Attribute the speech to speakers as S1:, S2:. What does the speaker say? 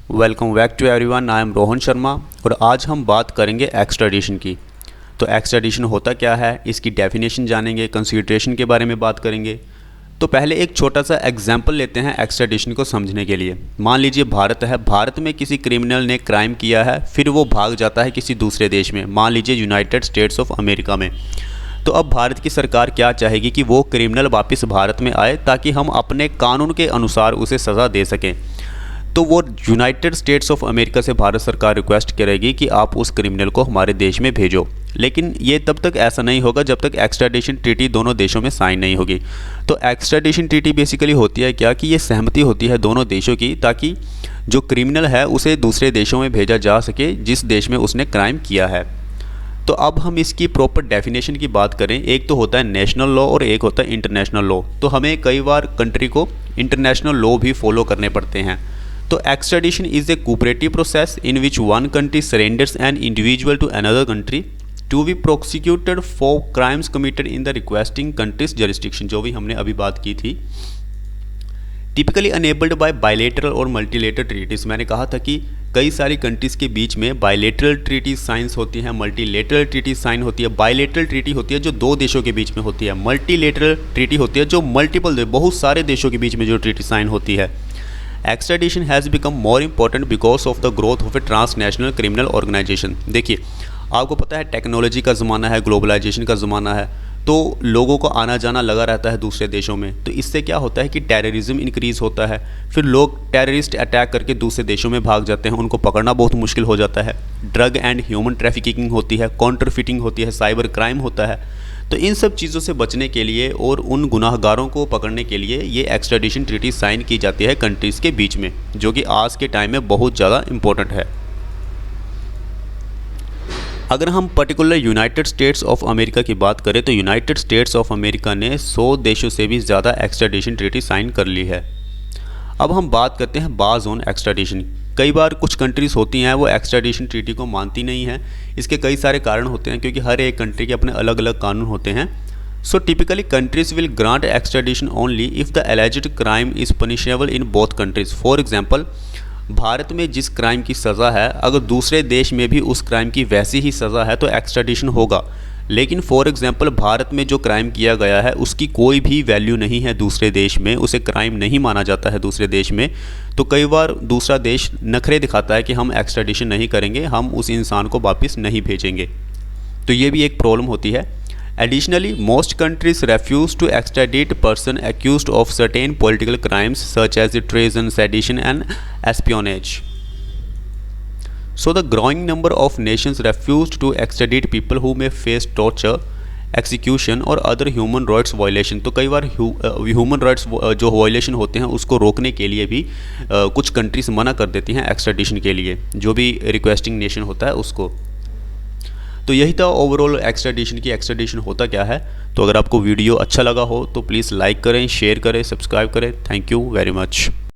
S1: Welcome back to everyone, I am Rohan Sharma और आज हम बात करेंगे एक्स्ट्राडिशन की। तो एक्स्ट्राडिशन होता क्या है, इसकी डेफिनेशन जानेंगे, कंसीडरेशन के बारे में बात करेंगे। तो पहले एक छोटा सा एग्जांपल लेते हैं एक्स्ट्राडिशन को समझने के लिए। मान लीजिए भारत है, भारत में किसी क्रिमिनल ने क्राइम किया है, फिर वो भाग जाता है किसी दूसरे देश में, मान लीजिए यूनाइटेड स्टेट्स ऑफ अमेरिका में। तो अब भारत की सरकार क्या चाहेगी कि वो क्रिमिनल वापस भारत में आए ताकि हम अपने कानून के अनुसार उसे सज़ा दे सकें। तो वो यूनाइटेड स्टेट्स ऑफ अमेरिका से भारत सरकार रिक्वेस्ट करेगी कि आप उस क्रिमिनल को हमारे देश में भेजो। लेकिन ये तब तक ऐसा नहीं होगा जब तक एक्स्ट्राडिशन ट्रीटी दोनों देशों में साइन नहीं होगी। तो एक्स्ट्राडिशन ट्रीटी बेसिकली होती है क्या कि ये सहमति होती है दोनों देशों की, ताकि जो क्रिमिनल है उसे दूसरे देशों में भेजा जा सके जिस देश में उसने क्राइम किया है। तो अब हम इसकी प्रॉपर डेफिनेशन की बात करें, एक तो होता है नेशनल लॉ और एक होता है इंटरनेशनल लॉ। तो हमें कई बार कंट्री को इंटरनेशनल लॉ भी फॉलो करने पड़ते हैं। तो extradition is a cooperative process in which one country surrenders an individual to another country to be prosecuted for crimes committed in the requesting country's jurisdiction, जो भी हमने अभी बात की थी। टिपिकली अनेबल्ड बाय बायलेटरल और मल्टीलेटरल ट्रीटीज। मैंने कहा था कि कई सारी कंट्रीज़ के बीच में बायलेटरल ट्रीटीज साइंस होती हैं, मल्टीलेटरल ट्रीटीज साइन होती है। बायलेटरल ट्रीटी होती है जो दो देशों के बीच में होती है, मल्टीलेटरल ट्रीटी होती है जो मल्टीपल बहुत सारे देशों के बीच में जो ट्रीटी साइन होती है। Extradition has become more important because of the growth of a transnational criminal organisation. देखिए, आपको पता है टेक्नोलॉजी का ज़माना है, ग्लोबलाइजेशन का ज़माना है, तो लोगों को आना जाना लगा रहता है दूसरे देशों में। तो इससे क्या होता है कि टेररिज्म इंक्रीज़ होता है, फिर लोग टेररिस्ट अटैक करके दूसरे देशों में भाग जाते हैं, उनको पकड़ना बहुत मुश्किल हो जाता है। ड्रग एंड ह्यूमन ट्रैफिकिंग होती है, काउंटरफिटिंग होती है, साइबर क्राइम होता है। तो इन सब चीज़ों से बचने के लिए और उन गुनाहगारों को पकड़ने के लिए ये एक्स्ट्राडिशन ट्रीटी साइन की जाती है कंट्रीज़ के बीच में, जो कि आज के टाइम में बहुत ज़्यादा इम्पोर्टेंट है। अगर हम particular United states of America की बात करें तो यूनाइटेड स्टेट्स ऑफ अमेरिका ने 100 देशों से भी ज़्यादा एक्स्ट्राडिशन ट्रीटी साइन कर ली है। अब हम बात करते हैं बाज ऑन एक्स्ट्राडिशन। कई बार कुछ कंट्रीज़ होती हैं वो एक्स्ट्राडिशन ट्रीटी को मानती नहीं हैं। इसके कई सारे कारण होते हैं क्योंकि हर एक कंट्री के अपने अलग अलग कानून होते हैं। So typically countries will grant extradition only if the एलिज्ड crime is punishable in both countries. For example, Bharat में जिस क्राइम की सज़ा है अगर दूसरे देश में भी उस क्राइम की वैसी ही सज़ा है तो एक्स्ट्राडिशन होगा। लेकिन फॉर एग्जांपल भारत में जो क्राइम किया गया है उसकी कोई भी वैल्यू नहीं है दूसरे देश में, उसे क्राइम नहीं माना जाता है दूसरे देश में। तो कई बार दूसरा देश नखरे दिखाता है कि हम एक्स्ट्राडिशन नहीं करेंगे, हम उस इंसान को वापस नहीं भेजेंगे। तो ये भी एक प्रॉब्लम होती है। Additionally, most countries refuse to extradite person accused of certain political crimes such as treason, sedition and espionage. So the growing number of nations refused to extradite people who may face torture, execution और other human rights violation। तो कई बार human rights जो violation होते हैं उसको रोकने के लिए भी कुछ कंट्रीज मना कर देती हैं एक्स्ट्राडिशन के लिए, जो भी रिक्वेस्टिंग नेशन होता है उसको। तो यही था ओवरऑल एक्स्ट्राडिशन की, एक्स्ट्राडिशन होता क्या है। तो अगर आपको वीडियो अच्छा लगा हो तो प्लीज़ लाइक करें, शेयर करें, सब्सक्राइब करें। Thank you very much.